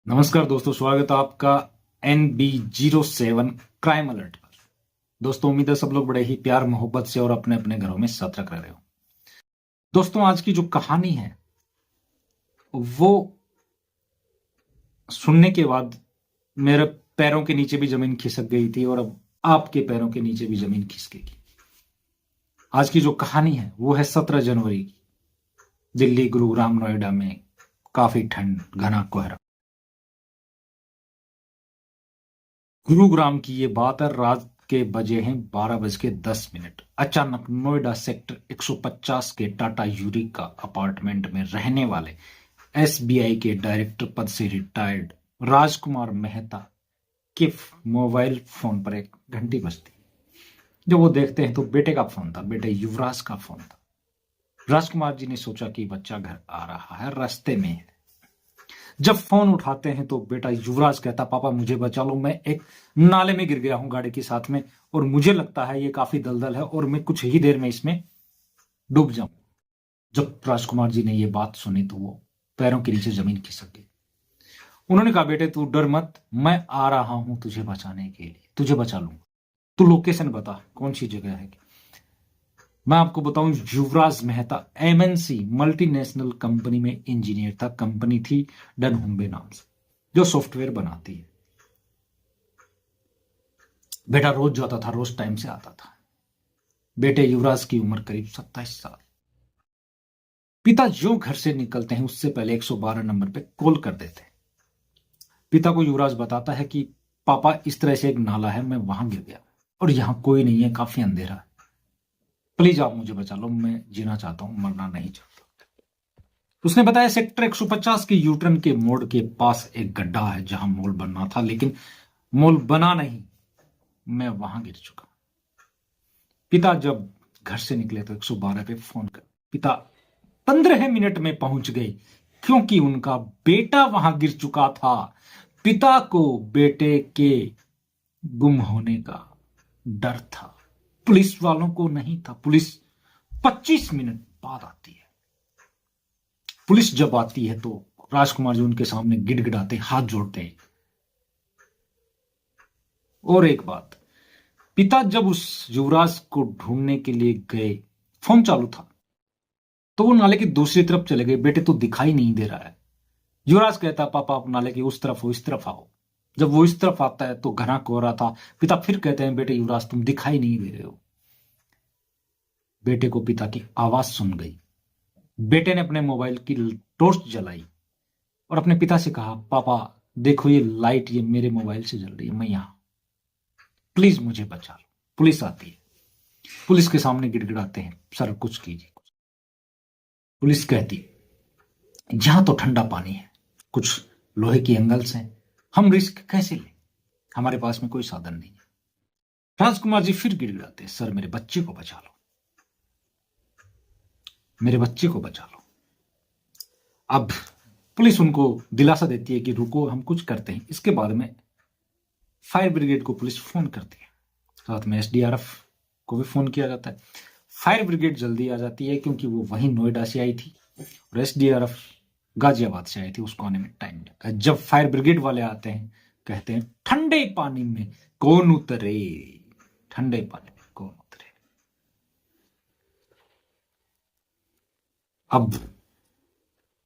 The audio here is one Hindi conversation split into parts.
नमस्कार दोस्तों, स्वागत है आपका NB07 क्राइम अलर्ट पर। दोस्तों, उम्मीद है सब लोग बड़े ही प्यार मोहब्बत से और अपने अपने घरों में सतर्क रह रहे हो। दोस्तों, आज की जो कहानी है वो सुनने के बाद मेरे पैरों के नीचे भी जमीन खिसक गई थी और अब आपके पैरों के नीचे भी जमीन खिसकेगी। आज की जो कहानी है वो है 17 जनवरी की। दिल्ली, गुरुग्राम, नोएडा में काफी ठंड, घना कोहरा। गुरुग्राम की ये बात है, रात के बजे हैं 12:10। अचानक नोएडा सेक्टर 150 के टाटा यूरिका अपार्टमेंट में रहने वाले SBI के डायरेक्टर पद से रिटायर्ड राजकुमार मेहता के मोबाइल फोन पर एक घंटी बजती। जब वो देखते हैं तो बेटे का फोन था, बेटे युवराज का फोन था। राजकुमार जी ने सोचा कि बच्चा घर आ रहा है, रास्ते में है। जब फोन उठाते हैं तो बेटा युवराज कहता, पापा मुझे बचा लो, मैं एक नाले में गिर गया हूं गाड़ी के साथ में और मुझे लगता है ये काफी दलदल है और मैं कुछ ही देर में इसमें डूब जाऊं। जब राजकुमार जी ने ये बात सुनी तो वो पैरों के नीचे जमीन खिसक गई। उन्होंने कहा, बेटे तू डर मत, मैं आ रहा हूं तुझे बचाने के लिए, तुझे बचा लूंगा। तू लोकेशन बता कौन सी जगह है। मैं आपको बताऊं, युवराज मेहता MNC मल्टीनेशनल कंपनी में इंजीनियर था। कंपनी थी डनहुम्बे नाम से, जो सॉफ्टवेयर बनाती है। बेटा रोज जाता था, रोज टाइम से आता था। बेटे युवराज की उम्र करीब 27 साल। पिता जो घर से निकलते हैं उससे पहले 112 नंबर पे कॉल कर देते हैं। पिता को युवराज बताता है कि पापा इस तरह से एक नाला है, मैं वहां गिर गया और यहां कोई नहीं है, काफी अंधेरा है, प्लीज आप मुझे बचा लो, मैं जीना चाहता हूं, मरना नहीं चाहता। उसने बताया सेक्टर 150 के यूटर्न के मोड़ के पास एक गड्ढा है जहां मॉल बनना था, लेकिन मॉल बना नहीं, मैं वहां गिर चुका। पिता जब घर से निकले तो 112 पे फोन कर, पिता 15 मिनट में पहुंच गए क्योंकि उनका बेटा वहां गिर चुका था। पिता को बेटे के गुम होने का डर था, पुलिस वालों को नहीं था। पुलिस 25 मिनट बाद आती है। पुलिस जब आती है तो राजकुमार जी उनके सामने गिड़गिड़ाते, हाथ जोड़ते हैं। और एक बात, पिता जब उस युवराज को ढूंढने के लिए गए, फोन चालू था, तो वो नाले की दूसरी तरफ चले गए। बेटे तो दिखाई नहीं दे रहा है। युवराज कहता, पापा आप नाले की उस तरफ हो, इस तरफ आओ। जब वो इस तरफ आता है तो घना कोहरा था। पिता फिर कहते हैं, बेटे युवराज तुम दिखाई नहीं दे रहे हो। बेटे को पिता की आवाज सुन गई। बेटे ने अपने मोबाइल की टॉर्च जलाई और अपने पिता से कहा, पापा देखो ये लाइट, ये मेरे मोबाइल से जल रही है, मैं यहां, प्लीज मुझे बचा लो। पुलिस आती है। पुलिस के सामने गिड़गिड़ाते हैं, सर कुछ कीजिए। पुलिस कहती, यहां तो ठंडा पानी है, कुछ लोहे की एंगल्स हैं, हम रिस्क कैसे लें, हमारे पास में कोई साधन नहीं है। राजकुमार जी फिर गिड़गिड़ाते, सर मेरे बच्चे को बचा लो, मेरे बच्चे को बचा लो। अब पुलिस उनको दिलासा देती है कि रुको हम कुछ करते हैं। इसके बाद में फायर ब्रिगेड को पुलिस फोन करती है, साथ में SDRF को भी फोन किया जाता है। फायर ब्रिगेड जल्दी आ जाती है क्योंकि वो वहीं नोएडा से आई थी और SDRF गाजियाबाद से आई थी, उसको आने में टाइम लगा। जब फायर ब्रिगेड वाले आते हैं, कहते हैं ठंडे पानी में कौन उतरे, ठंडे पानी में कौन उतरे। अब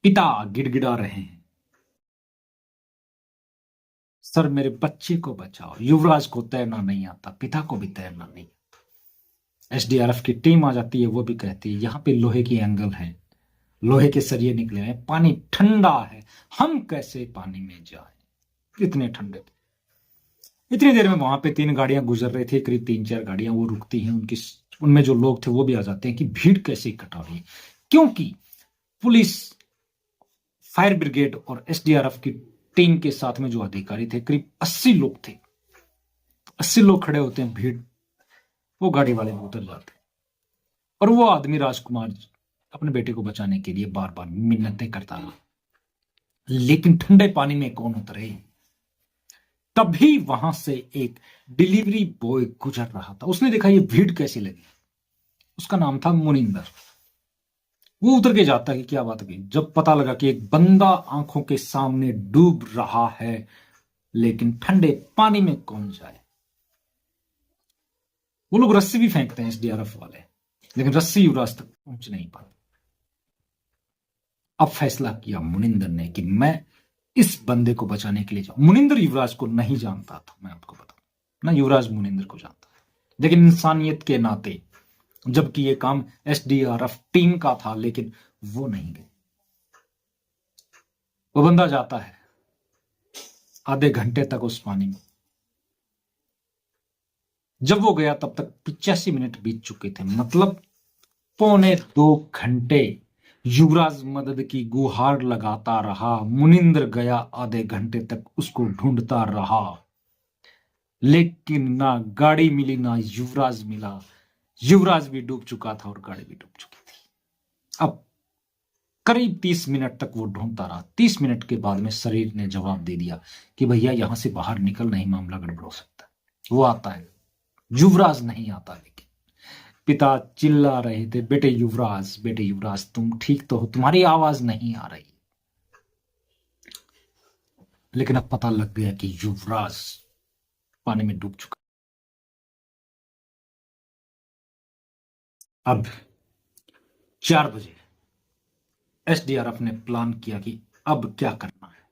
पिता गिड़गिड़ा रहे हैं, सर मेरे बच्चे को बचाओ। युवराज को तैरना नहीं आता, पिता को भी तैरना नहीं आता। SDRF की टीम आ जाती है, वो भी कहती है यहां पे लोहे की एंगल है, लोहे के सरिये निकले हैं, पानी ठंडा है, हम कैसे पानी में जाए, इतने ठंडे। इतनी देर में वहां पे 3 गाड़ियां गुजर रही थी, करीब 3-4 गाड़ियां वो रुकती हैं। उनमें जो लोग थे वो भी आ जाते हैं कि भीड़ कैसे इकट्ठा हो रही है, क्योंकि पुलिस, फायर ब्रिगेड और SDRF की टीम के साथ में जो अधिकारी थे, करीब 80 लोग थे। 80 लोग खड़े होते हैं, भीड़, वो गाड़ी वाले में उतर जाते हैं और वो आदमी राजकुमार अपने बेटे को बचाने के लिए बार बार मिन्नतें करता रहा, लेकिन ठंडे पानी में कौन उतरे। तभी वहां से एक डिलीवरी बॉय गुजर रहा था। उसने देखा ये भीड़ कैसी लगी। उसका नाम था मुनिंदर। वो उतर के जाता है कि क्या बात है। जब पता लगा कि एक बंदा आंखों के सामने डूब रहा है, लेकिन ठंडे पानी में कौन जाए। वो लोग रस्सी भी फेंकते हैं एसडीआरएफ वाले, लेकिन रस्सी युवराज तक पहुंच नहीं पाती। अब फैसला किया मुनिंदर ने कि मैं इस बंदे को बचाने के लिए जाऊं। मुनिंदर युवराज को नहीं जानता था, मैं आपको बताऊं ना, युवराज मुनिंदर को जानता था, लेकिन इंसानियत के नाते, जबकि ये काम एसडीआरएफ टीम का था, लेकिन वो नहीं गए। वो बंदा जाता है आधे घंटे तक उस पानी में। जब वो गया तब तक 85 मिनट बीत चुके थे, मतलब 1.25 घंटे युवराज मदद की गुहार लगाता रहा। मुनिंदर गया, आधे घंटे तक उसको ढूंढता रहा, लेकिन ना गाड़ी मिली ना युवराज मिला। युवराज भी डूब चुका था और गाड़ी भी डूब चुकी थी। अब करीब 30 मिनट तक वो ढूंढता रहा। 30 मिनट के बाद में शरीर ने जवाब दे दिया कि भैया यहां से बाहर निकल, नहीं मामला गड़बड़ हो सकता है। वो आता है, युवराज नहीं आता। लेकिन पिता चिल्ला रहे थे, बेटे युवराज तुम ठीक तो हो, तुम्हारी आवाज नहीं आ रही। लेकिन अब पता लग गया कि युवराज पानी में डूब चुका। अब 4 बजे एसडीआरएफ ने प्लान किया कि अब क्या करना है।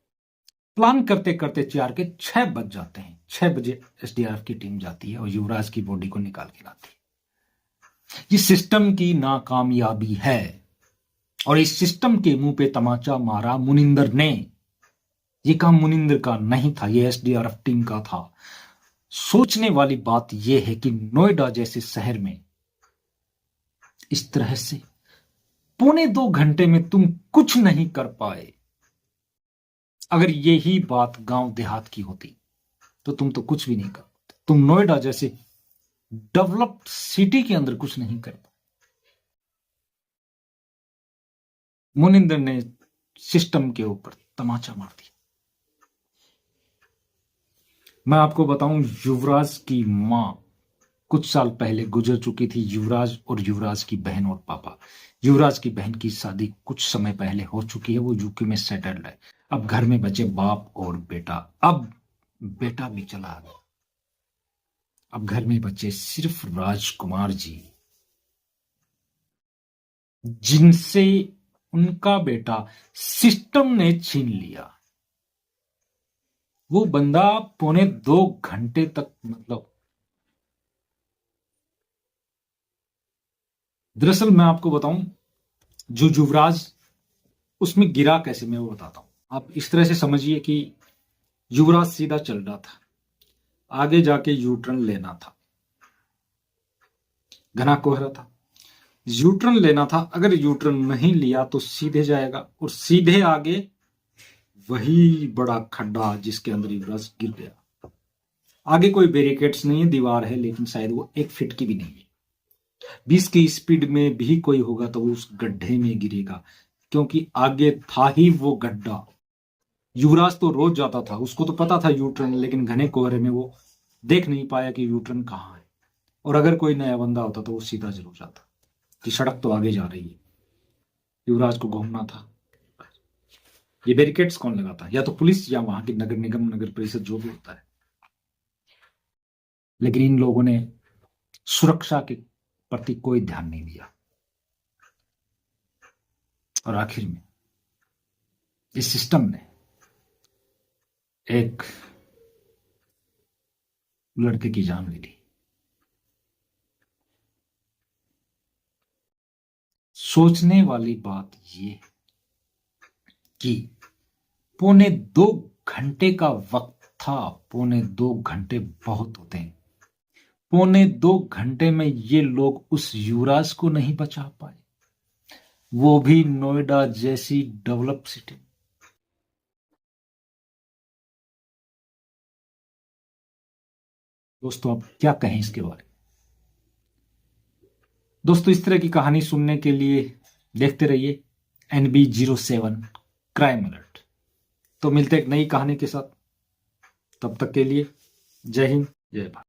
प्लान करते करते 4 के 6 बज जाते हैं। 6 बजे एसडीआरएफ की टीम जाती है और युवराज की बॉडी को निकाल के लाती है। ये सिस्टम की नाकामयाबी है, और इस सिस्टम के मुंह पे तमाचा मारा मुनिंदर ने। ये काम मुनिंदर का नहीं था, ये एसडीआरएफ टीम का था। सोचने वाली बात यह है कि नोएडा जैसे शहर में इस तरह से 1.25 घंटे में तुम कुछ नहीं कर पाए। अगर यही बात गांव देहात की होती तो तुम तो कुछ भी नहीं कर पाते। तुम नोएडा जैसे डेवलप्ड सिटी के अंदर कुछ नहीं कर पाए। मुनिंदर ने सिस्टम के ऊपर तमाचा मार दिया। मैं आपको बताऊं, युवराज की मां कुछ साल पहले गुजर चुकी थी। युवराज और युवराज की बहन और पापा। युवराज की बहन की शादी कुछ समय पहले हो चुकी है, वो यूके में सेटल्ड है। अब घर में बचे बाप और बेटा। अब बेटा भी चला गया। अब घर में बचे सिर्फ राजकुमार जी, जिनसे उनका बेटा सिस्टम ने छीन लिया। वो बंदा 1.25 घंटे तक, मतलब दरअसल मैं आपको बताऊं, जो युवराज उसमें गिरा कैसे, मैं वो बताता हूं। आप इस तरह से समझिए कि युवराज सीधा चल रहा था, आगे जाके यू टर्न लेना था, घना कोहरा था, यू टर्न लेना था। अगर यू टर्न नहीं लिया तो सीधे जाएगा, और सीधे आगे वही बड़ा खड्डा जिसके अंदर युवराज गिर गया। आगे कोई बैरिकेड्स नहीं है, दीवार है, लेकिन शायद वो 1 फीट की भी नहीं है। 20 की स्पीड में भी कोई होगा तो वो उस गड्ढे में गिरेगा, क्योंकि आगे था ही वो गड्ढा। युवराज तो रोज जाता था, उसको तो पता था यू टर्न, लेकिन घने कोहरे में वो देख नहीं पाया कि यू टर्न कहां है। और अगर कोई नया बंदा होता तो वो सीधा जरूर जाता कि सड़क तो आगे जा रही है, युवराज को घूमना था। ये बैरिकेड्स कौन लगाता है? या तो पुलिस या वहां की नगर निगम, नगर परिषद, जो भी होता है। लेकिन इन लोगों ने सुरक्षा के प्रति कोई ध्यान नहीं दिया, और आखिर में इस सिस्टम ने एक लड़के की जान ले ली। सोचने वाली बात यह कि 1.25 घंटे का वक्त था। 1.25 घंटे बहुत होते हैं। 1.25 घंटे में ये लोग उस युवराज को नहीं बचा पाए, वो भी नोएडा जैसी डेवलप सिटी। दोस्तों आप क्या कहें इसके बारे में? दोस्तों इस तरह की कहानी सुनने के लिए देखते रहिए NB07 क्राइम अलर्ट। तो मिलते एक नई कहानी के साथ, तब तक के लिए जय हिंद, जय भारत।